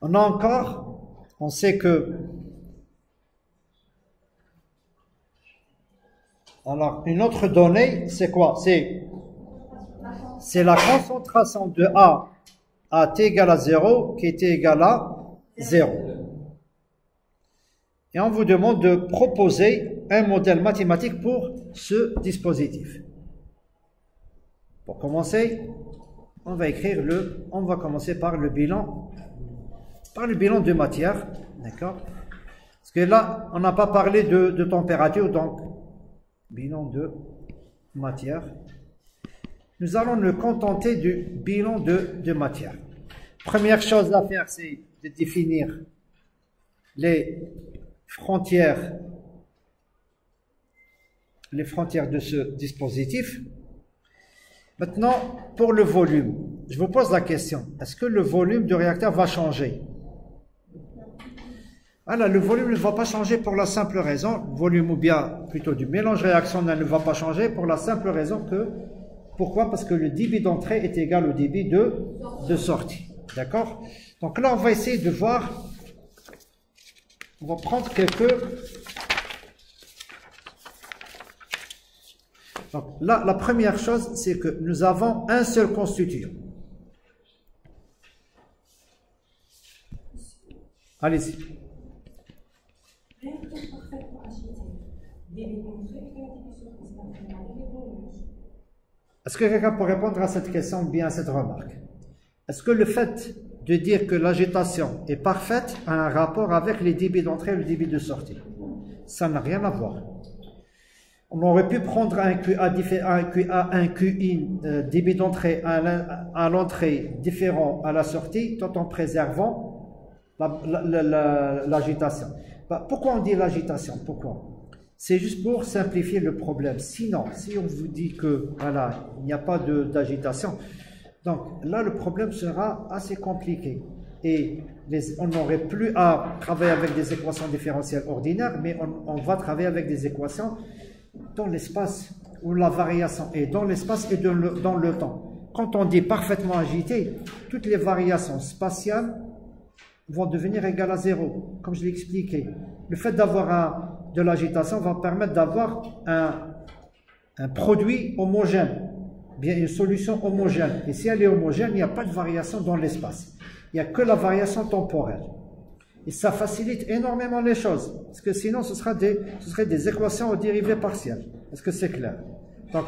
On a encore, on sait que, alors une autre donnée, c'est quoi? C'est la concentration de A à t égale à 0 qui était égale à 0. Et on vous demande de proposer un modèle mathématique pour ce dispositif. Pour commencer, on va commencer par le bilan de matière, d'accord? Parce que là, on n'a pas parlé de température, donc bilan de matière. Nous allons nous contenter du bilan de matière. Première chose à faire, c'est de définir les frontières de ce dispositif. Maintenant, pour le volume, je vous pose la question, est-ce que le volume du réacteur va changer? Voilà, le volume ne va pas changer pour la simple raison, volume ou bien plutôt du mélange réactionnel ne va pas changer pour la simple raison que, pourquoi? Parce que le débit d'entrée est égal au débit de sortie. D'accord? Donc là, on va essayer de voir, on va prendre quelques... Donc là, la première chose, c'est que nous avons un seul constituant. Allez-y. Est-ce que quelqu'un peut répondre à cette question ou bien à cette remarque? Est-ce que le fait de dire que l'agitation est parfaite a un rapport avec les débits d'entrée et le débit de sortie? Ça n'a rien à voir. On aurait pu prendre un QA, un QI, débit d'entrée à l'entrée différent à la sortie, tout en préservant l'agitation. Pourquoi on dit l'agitation? Pourquoi? C'est juste pour simplifier le problème. Sinon, si on vous dit que voilà, il n'y a pas d'agitation, donc là le problème sera assez compliqué. Et on n'aurait plus à travailler avec des équations différentielles ordinaires, mais on va travailler avec des équations dans l'espace, où la variation est dans l'espace et dans le temps. Quand on dit parfaitement agité, toutes les variations spatiales vont devenir égales à 0, comme je l'ai expliqué. Le fait d'avoir de l'agitation va permettre d'avoir un produit homogène, bien une solution homogène. Et si elle est homogène, il n'y a pas de variation dans l'espace. Il n'y a que la variation temporelle. Et ça facilite énormément les choses. Parce que sinon, ce seraient des équations aux dérivées partielles. Est-ce que c'est clair? Donc,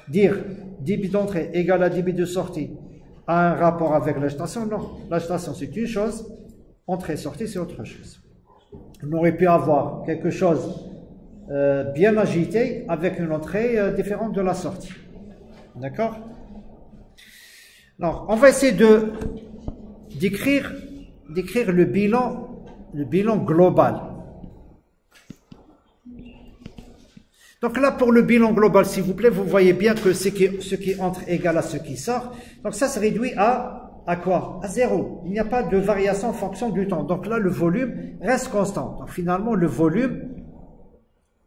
dire débit d'entrée égal à débit de sortie a un rapport avec l'agitation? Non. L'agitation, c'est une chose. Entrée et sortie, c'est autre chose. On aurait pu avoir quelque chose bien agité avec une entrée différente de la sortie. D'accord? Alors, on va essayer d'écrire le bilan global. Donc là, pour le bilan global, s'il vous plaît, vous voyez bien que ce qui entre égale à ce qui sort. Donc ça se réduit à quoi? À 0. Il n'y a pas de variation en fonction du temps. Donc là, le volume reste constant. Donc finalement, le volume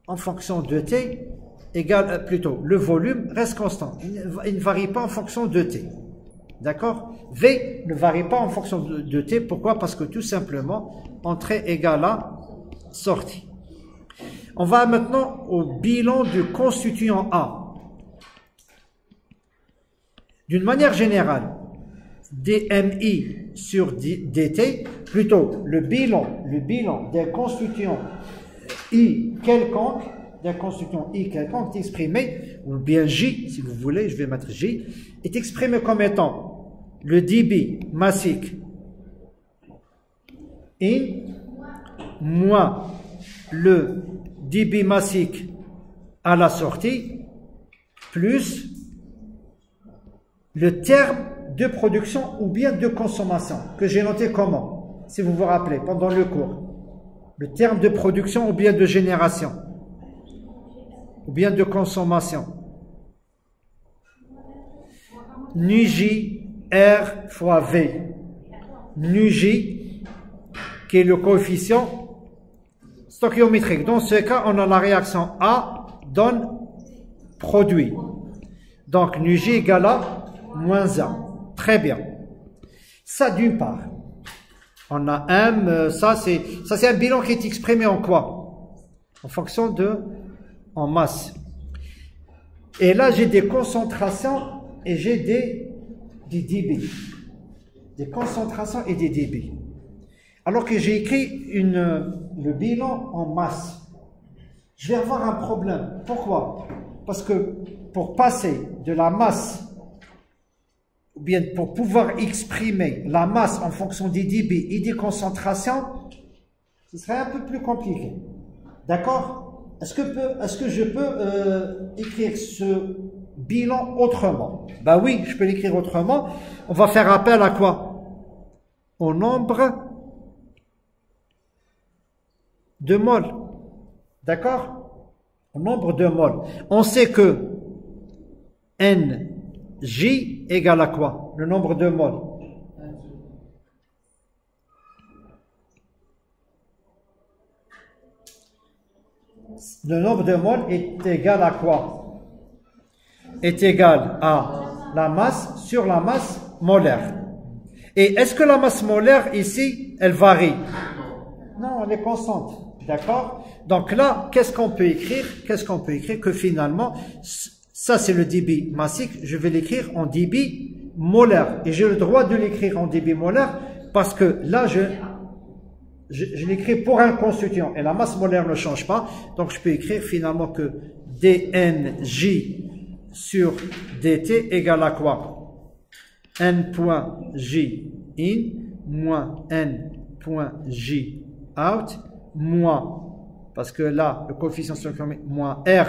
en fonction de t égale, plutôt, le volume reste constant. Il ne varie pas en fonction de t. D'accord? V ne varie pas en fonction de t. Pourquoi? Parce que tout simplement, entrée égale à sortie. On va maintenant au bilan du constituant A. D'une manière générale, dmi sur dt, plutôt le bilan d'un constituant I quelconque, est exprimé, ou bien J, si vous voulez, je vais mettre J, est exprimé comme étant le débit massique I moins le débit massique à la sortie plus le terme de production ou bien de consommation, que j'ai noté comment, si vous vous rappelez, pendant le cours. Le terme de production ou bien de génération, ou bien de consommation. Nu J, R fois V. Nu J, qui est le coefficient stoichiométrique. Dans ce cas, on a la réaction A donne produit. Donc, nu J égale à moins 1. Très bien. Ça d'une part. On a M, ça c'est un bilan qui est exprimé en quoi? En fonction en masse. Et là, j'ai des concentrations et j'ai des débits. Des concentrations et des débits. Alors que j'ai écrit le bilan en masse, je vais avoir un problème. Pourquoi? Parce que pour passer de la masse, ou bien pour pouvoir exprimer la masse en fonction des débits et des concentrations, ce serait un peu plus compliqué. D'accord? Est-ce que je peux écrire ce bilan autrement? Ben oui, je peux l'écrire autrement. On va faire appel à quoi? Au nombre de moles. D'accord? Au nombre de moles. On sait que NJ égale à quoi? Le nombre de moles. Le nombre de moles est égal à quoi? Est égal à la masse sur la masse molaire. Et est-ce que la masse molaire ici, elle varie? Non, elle est constante. D'accord? Donc là, qu'est-ce qu'on peut écrire? Qu'est-ce qu'on peut écrire? Que finalement, ça c'est le débit massique, je vais l'écrire en débit molaire. Et j'ai le droit de l'écrire en débit molaire parce que là, je l'écris pour un constituant et la masse molaire ne change pas. Donc je peux écrire finalement que dNJ sur dt égale à quoi? N.J in moins N.J out moins, parce que là, le coefficient stoichiométrique moins R.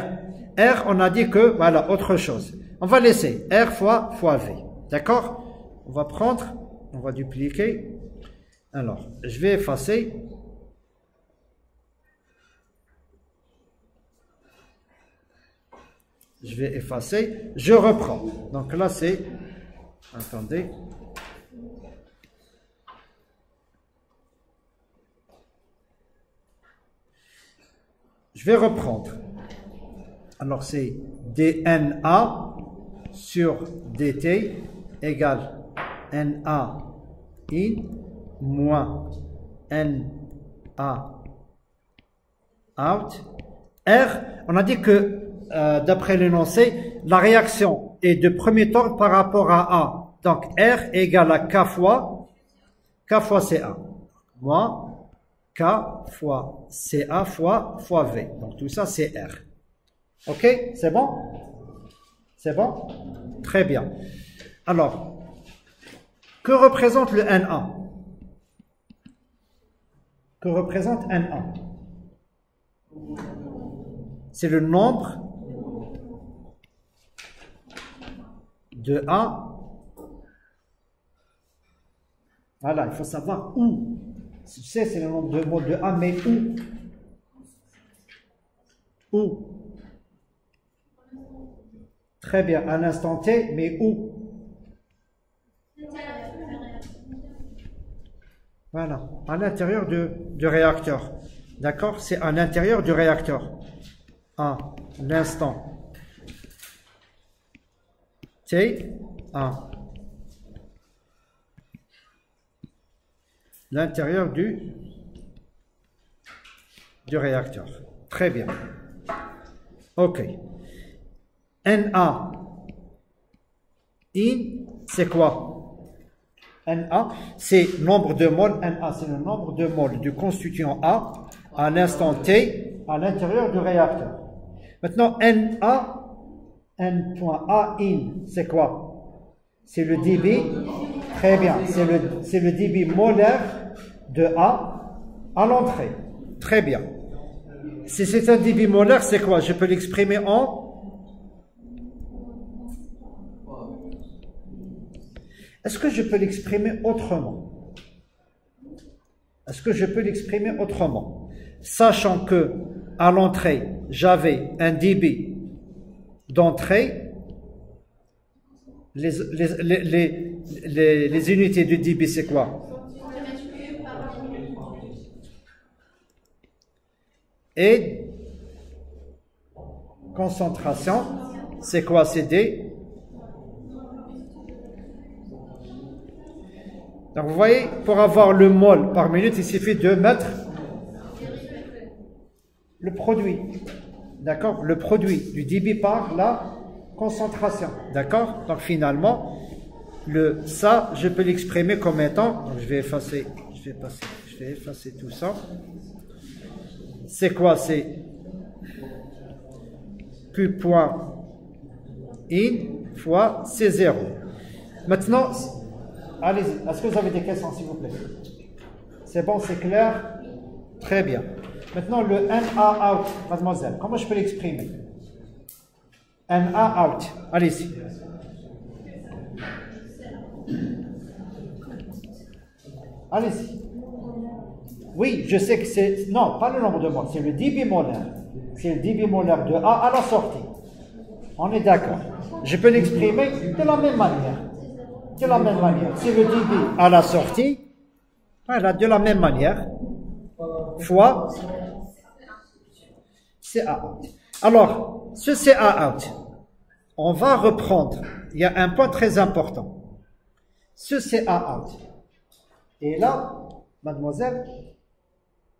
R, on a dit que, voilà, autre chose. On va laisser R fois V. D'accord? On va prendre, on va dupliquer. Alors, je vais effacer. Je vais effacer. Je reprends. Donc là, c'est... Attendez. Je vais reprendre. Alors, c'est dNA sur dt égale NA in moins NA out. R, on a dit que, d'après l'énoncé, la réaction est de premier ordre par rapport à A. Donc, R égale à K fois CA. Moins K fois CA fois V. Donc, tout ça, c'est R. OK? C'est bon? C'est bon? Très bien. Alors, que représente le NA? Que représente NA? C'est le nombre de A. Voilà, il faut savoir où. Tu sais, c'est le nombre de mots de A, mais où? Où? Très bien, à l'instant T, mais où? Voilà, à l'intérieur du réacteur. D'accord? C'est à l'intérieur du réacteur. À l'instant T, à l'intérieur du réacteur. Très bien. OK. NA in, c'est quoi? NA, c'est nombre de moles. NA, c'est le nombre de moles du constituant A à l'instant T à l'intérieur du réacteur. Maintenant, NA, N.A in, c'est quoi? C'est le débit. Très bien. C'est le débit molaire de A à l'entrée. Très bien. Si c'est un débit molaire, c'est quoi? Je peux l'exprimer en... Est-ce que je peux l'exprimer autrement? Est-ce que je peux l'exprimer autrement? Sachant que à l'entrée, j'avais un débit d'entrée, les unités de débit, c'est quoi? Et concentration, c'est quoi? C'est D. Donc vous voyez, pour avoir le mol par minute, il suffit de mettre le produit. D'accord? Le produit du débit par la concentration. D'accord? Donc finalement, ça, je peux l'exprimer comme étant, donc je vais effacer tout ça. C'est quoi? C'est Q point in fois C0. Maintenant, allez-y. Est-ce que vous avez des questions, s'il vous plaît? C'est bon, c'est clair? Très bien. Maintenant, le NA out, mademoiselle, comment je peux l'exprimer? NA out, allez-y. Allez-y. Oui, je sais que c'est... Non, pas le nombre de moles, c'est le débit molaire. C'est le débit molaire de A à la sortie. On est d'accord. Je peux l'exprimer de la même manière. De la même manière. C'est le débit à la sortie. Voilà, de la même manière. Fois CA out. Alors, ce CA out, on va reprendre. Il y a un point très important. Ce CA out. Et là, mademoiselle,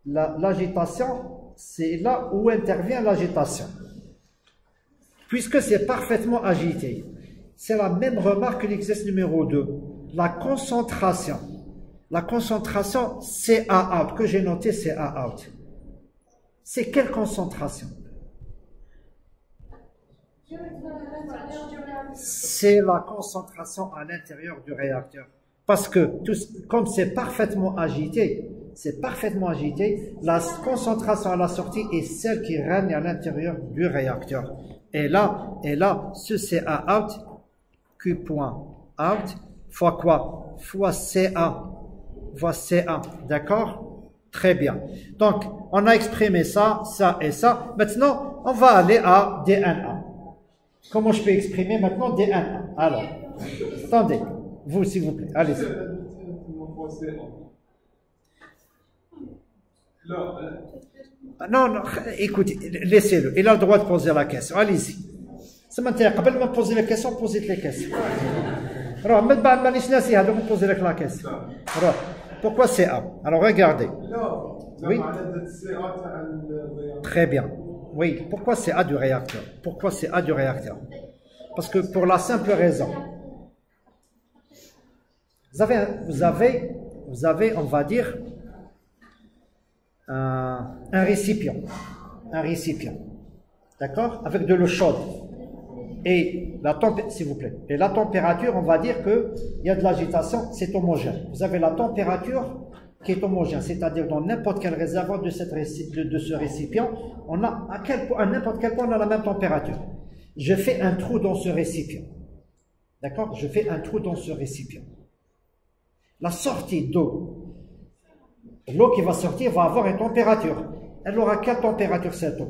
l'agitation, c'est là où intervient l'agitation. Puisque c'est parfaitement agité. C'est la même remarque que l'exercice numéro 2. La concentration. La concentration CA out, que j'ai noté CA out. C'est quelle concentration? C'est la concentration à l'intérieur du réacteur. Parce que, comme c'est parfaitement agité, la concentration à la sortie est celle qui règne à l'intérieur du réacteur. Et là, ce CA out, Q point out, fois quoi? Fois CA. Fois CA. D'accord? Très bien. Donc, on a exprimé ça, ça et ça. Maintenant, on va aller à DNA. Comment je peux exprimer maintenant DNA? Alors, attendez. Vous, s'il vous plaît, allez-y. Non, écoutez, laissez-le. Il a le droit de poser la question. Allez-y. Ça m'intéresse. Avant de me poser la question, posez les questions. Alors, poser la question. Alors, pourquoi CA? Alors, regardez. Oui. Très bien. Oui, pourquoi CA du réacteur? Pourquoi CA du réacteur? Parce que pour la simple raison. Vous avez, on va dire, un récipient. Un récipient. D'accord? Avec de l'eau chaude. Et la température, s'il vous plaît. Et la température, on va dire qu'il y a de l'agitation, c'est homogène. Vous avez la température qui est homogène, c'est-à-dire dans n'importe quel réservoir de ce récipient, on a à n'importe quel point on a la même température. Je fais un trou dans ce récipient. D'accord? Je fais un trou dans ce récipient. La sortie d'eau, l'eau qui va sortir va avoir une température. Elle aura quelle température cette eau?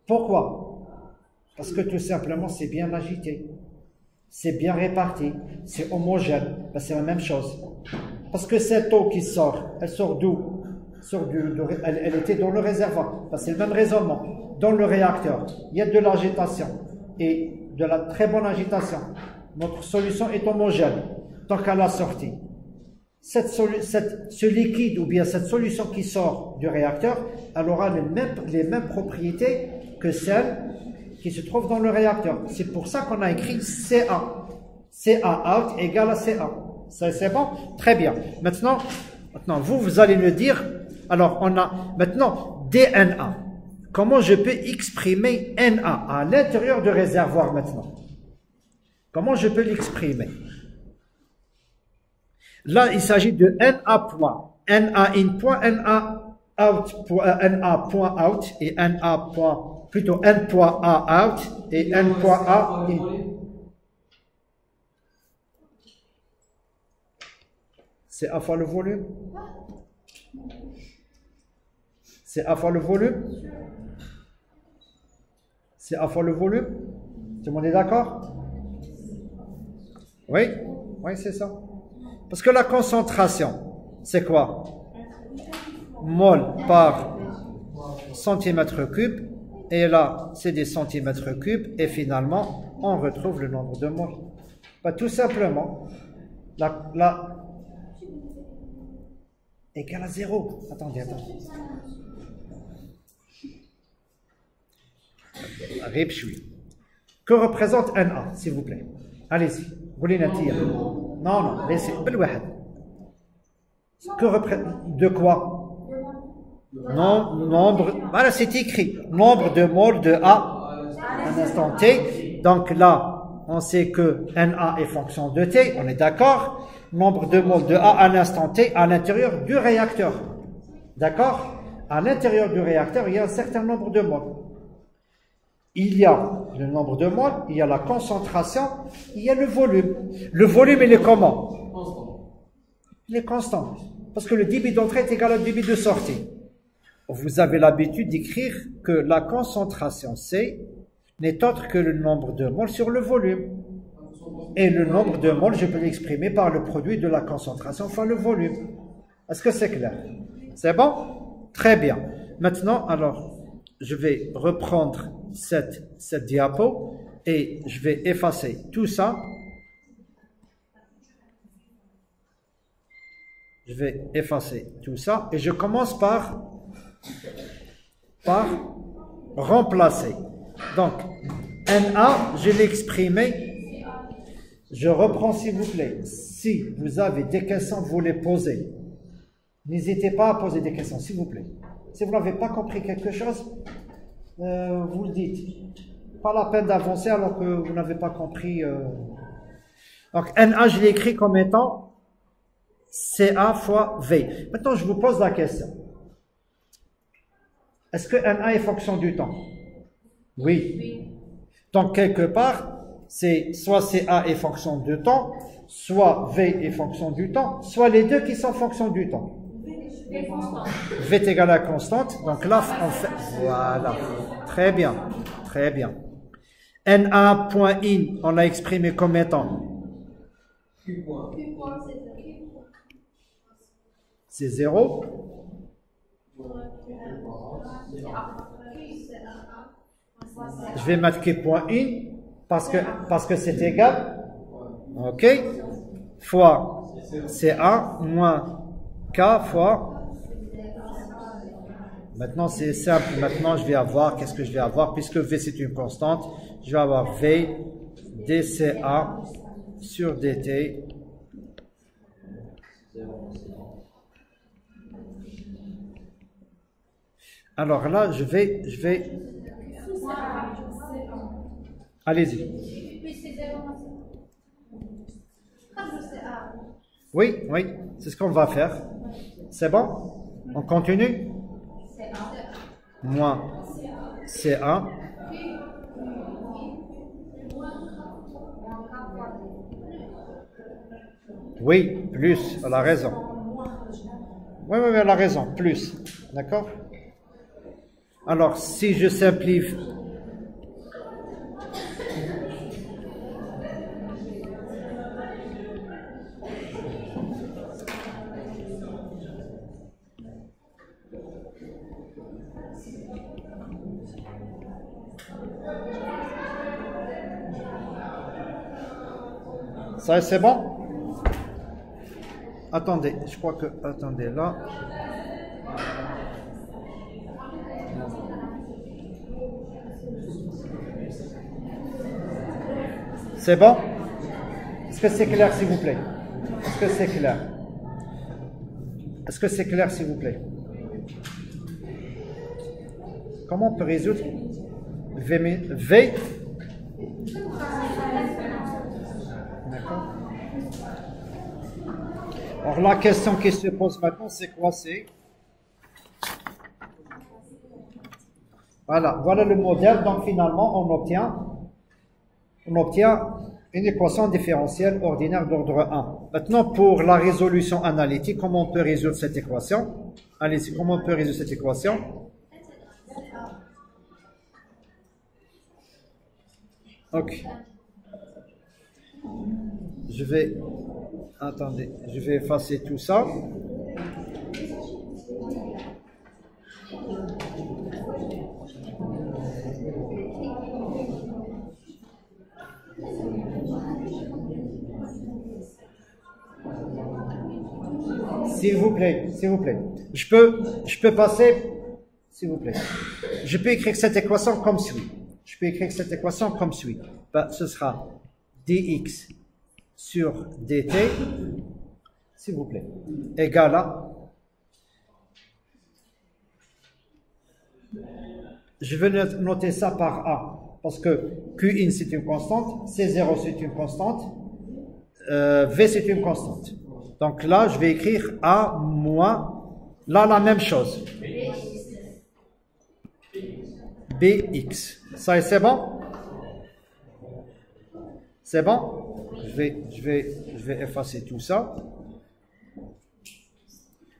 Pourquoi? Parce que tout simplement c'est bien agité, c'est bien réparti, c'est homogène, ben, c'est la même chose. Parce que cette eau qui sort, elle sort d'où? Elle était dans le réservoir, ben, c'est le même raisonnement. Dans le réacteur, il y a de l'agitation et de la très bonne agitation. Notre solution est homogène. Tant qu'à la sortie, ce liquide ou bien cette solution qui sort du réacteur, elle aura les mêmes propriétés que celle qui se trouve dans le réacteur. C'est pour ça qu'on a écrit CA. CA out égale à CA. C'est bon? Très bien. Maintenant, vous allez me dire, alors on a maintenant DNA. Comment je peux exprimer NA à l'intérieur du réservoir maintenant? Comment je peux l'exprimer? Là, il s'agit de NA point. NA in point, NA out point, NA point out et NA point, plutôt N point A out et N point A in. C'est A fois le volume? C'est A fois le volume? C'est A fois le volume? Tout le monde est d'accord? Oui? Oui, c'est ça. Parce que la concentration, c'est quoi? Mol par centimètre cube. Et là, c'est des centimètres cubes. Et finalement, on retrouve le nombre de moles. Bah, tout simplement, La égale à 0. Attendez. Que représente NA, s'il vous plaît? Allez-y. Non, laissez. Que représente... De quoi? Non, nombre... Voilà, c'est écrit. Nombre de moles de A à un instant T. Donc là, on sait que NA est fonction de T. On est d'accord? Nombre de moles de A à l'instant T à l'intérieur du réacteur. D'accord? À l'intérieur du réacteur, il y a un certain nombre de moles. Il y a le nombre de moles, il y a la concentration, il y a le volume. Le volume, il est comment? Constant. Il est constant. Parce que le débit d'entrée est égal au débit de sortie. Vous avez l'habitude d'écrire que la concentration C n'est autre que le nombre de moles sur le volume. Et le nombre de moles, je peux l'exprimer par le produit de la concentration fois le volume. Est-ce que c'est clair? C'est bon? Très bien. Maintenant, alors, je vais reprendre cette diapo et je vais effacer tout ça. Je vais effacer tout ça et je commence par remplacer. Donc, NA, je l'ai exprimé. Je reprends s'il vous plaît. Si vous avez des questions, vous les posez. N'hésitez pas à poser des questions, s'il vous plaît. Si vous n'avez pas compris quelque chose, vous le dites. Pas la peine d'avancer alors que vous n'avez pas compris. Donc, NA, je l'ai écrit comme étant CA fois V. Maintenant, je vous pose la question. Est-ce que NA est fonction du temps? Oui. Donc, quelque part, c'est soit CA est fonction du temps, soit V est fonction du temps, soit les deux qui sont fonction du temps. V est égal à constante. Donc là, on fait... Voilà. Très bien. Très bien. NA.in, on l'a exprimé comme étant... C'est 0. Je vais marquer point in parce que c'est égal. OK. Fois C1 moins K fois... Maintenant, c'est simple. Maintenant, je vais avoir... Qu'est-ce que je vais avoir? Puisque V, c'est une constante, je vais avoir V dCA sur dt. Alors là, je vais... Allez-y. Oui, c'est ce qu'on va faire. C'est bon? On continue? Moins C1. Oui, plus, elle a raison. Oui, elle a raison, plus. D'accord? Alors, si je simplifie... Ça, c'est bon? Attendez, je crois que... Attendez, là... C'est bon? Est-ce que c'est clair, s'il vous plaît? Est-ce que c'est clair? Est-ce que c'est clair, s'il vous plaît? Comment on peut résoudre V? D'accord. Alors la question qui se pose maintenant, c'est quoi? C'est... Voilà le modèle. Donc finalement, on obtient une équation différentielle ordinaire d'ordre 1. Maintenant, pour la résolution analytique, comment on peut résoudre cette équation? Allez-y, comment on peut résoudre cette équation? Ok. Je vais effacer tout ça. s'il vous plaît, s'il vous plaît. Je peux passer, s'il vous plaît. Je peux écrire cette équation comme suit. Je peux écrire cette équation comme suit. Ben, ce sera dx sur dt, s'il vous plaît, égale à... Je vais noter ça par A, parce que Qin c'est une constante, C0 c'est une constante, V c'est une constante. Donc là, je vais écrire A moins, là la même chose. Bx. Ça c'est bon? C'est bon? Je vais effacer tout ça.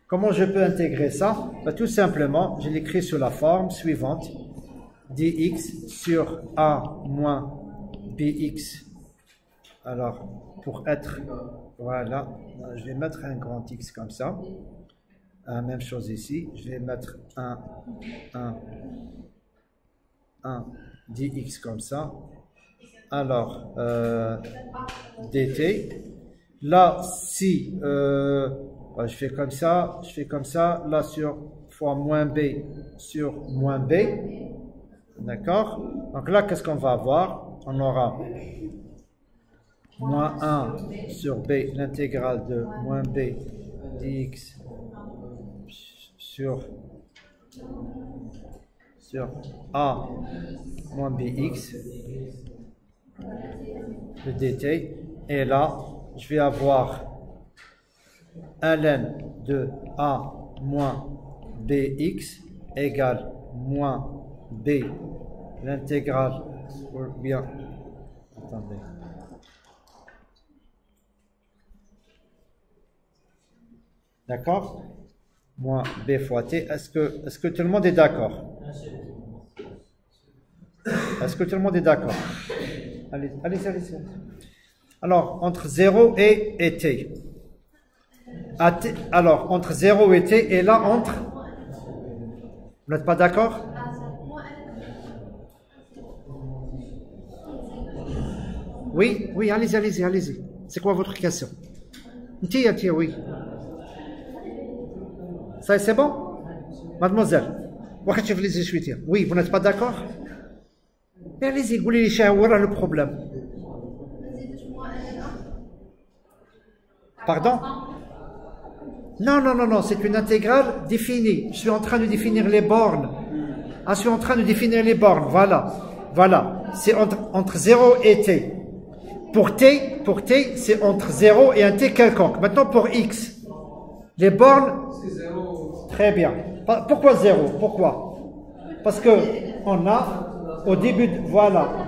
Comment je peux intégrer ça? Ben, tout simplement, je l'écris sous la forme suivante. Dx sur A moins Bx. Alors, pour être... Voilà, je vais mettre un grand X comme ça. Même chose ici. Je vais mettre un dx comme ça. Alors, dt. Là, si je fais comme ça, là sur fois moins b sur moins b. D'accord? Donc là, qu'est-ce qu'on va avoir? On aura moins 1 sur b, l'intégrale de moins b dx sur a moins bx de dt. Et là, je vais avoir ln de a moins bx égale moins b, l'intégrale, ou bien, attendez, d'accord, moins b fois t. Est-ce que tout le monde est d'accord? Est-ce que tout le monde est d'accord? Allez. Alors, entre 0 et t. Alors, entre 0 et t, et là, entre... Vous n'êtes pas d'accord? Oui, allez-y. C'est quoi votre question? Tiens, oui. Ça, c'est bon? Mademoiselle, oui, vous n'êtes pas d'accord? Allez-y, قولي لي شنو le problème. Pardon? Non, c'est une intégrale définie. Je suis en train de définir les bornes. Je suis en train de définir les bornes, voilà. C'est entre 0 et t. Pour t, c'est entre 0 et un t quelconque. Maintenant, pour x, les bornes... Très bien. Pourquoi 0? Pourquoi? Parce que on a, au début, voilà,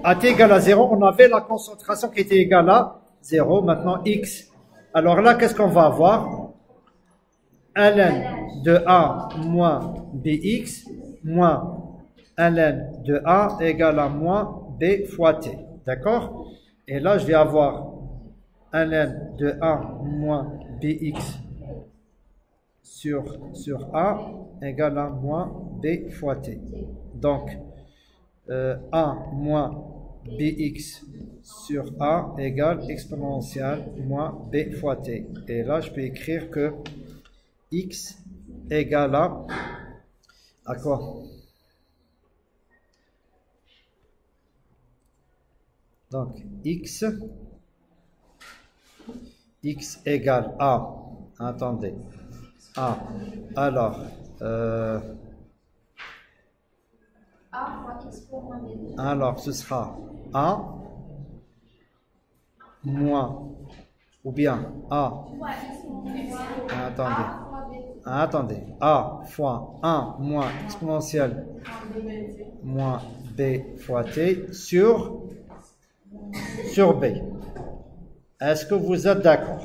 à t égale à 0, on avait la concentration qui était égale à 0. Maintenant, x. Alors là, qu'est-ce qu'on va avoir? ln de a moins bx moins ln de a égale à moins b fois t. D'accord? Et là, je vais avoir ln de a moins bx sur a égale à moins b fois t. Donc, a moins bx sur a égale exponentielle moins b fois t. Et là, je peux écrire que x égale à quoi? Donc, x égale à, attendez, a, alors, ce sera a moins, ou bien a, attendez, a fois 1 moins exponentielle moins b fois t sur b. Est-ce que vous êtes d'accord?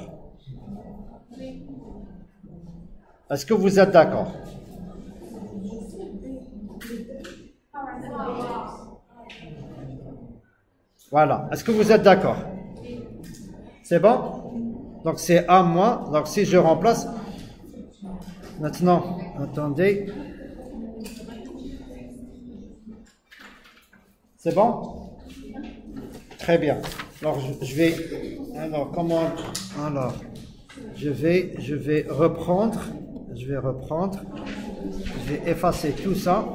Est-ce que vous êtes d'accord? Voilà. Est-ce que vous êtes d'accord? C'est bon? Donc c'est A moins. Donc si je remplace... Maintenant, attendez. C'est bon? Très bien. Alors je vais... Alors comment... Alors... je vais reprendre, je vais effacer tout ça.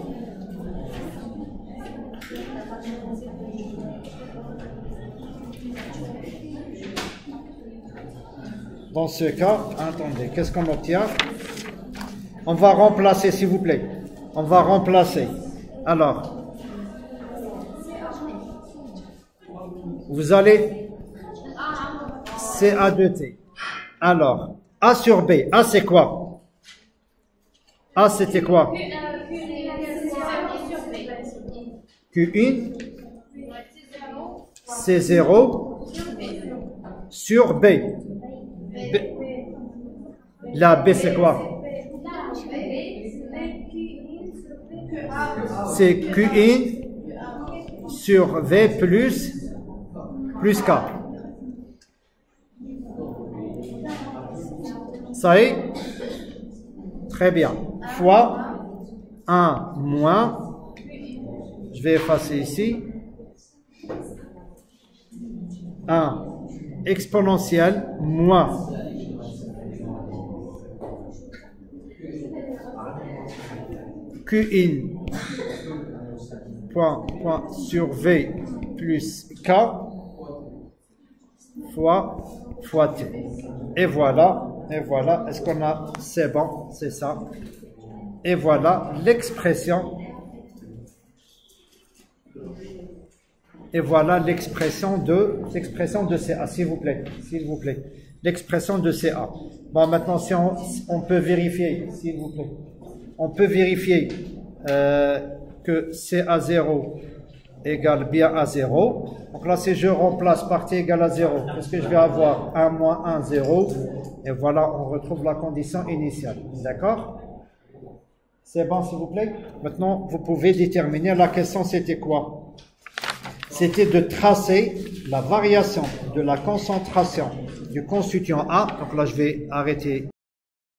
Dans ce cas, attendez, qu'est-ce qu'on obtient? On va remplacer, s'il vous plaît. On va remplacer. Alors, vous allez CA2T. Alors, A sur B. A, c'est quoi? A, c'était quoi? Q1, C0 sur B. La B, c'est quoi? C'est Q1 sur V plus K. Ça y est? Très bien. Fois 1 moins, je vais effacer ici, 1 exponentielle moins Q1 point sur V plus K fois T. Et voilà, est-ce qu'on a, c'est bon, c'est ça. Et voilà l'expression. Et voilà l'expression de CA, s'il vous plaît. L'expression de CA. Bon, maintenant, si on peut vérifier, s'il vous plaît. On peut vérifier que CA0 égale bien à 0. Donc là, si je remplace par T égale à 0, qu'est-ce que je vais avoir? 1 moins 1, 0. Et voilà, on retrouve la condition initiale. D'accord? C'est bon, s'il vous plaît? Maintenant, vous pouvez déterminer. La question, c'était quoi? C'était de tracer la variation de la concentration du constituant A. Donc là, je vais arrêter.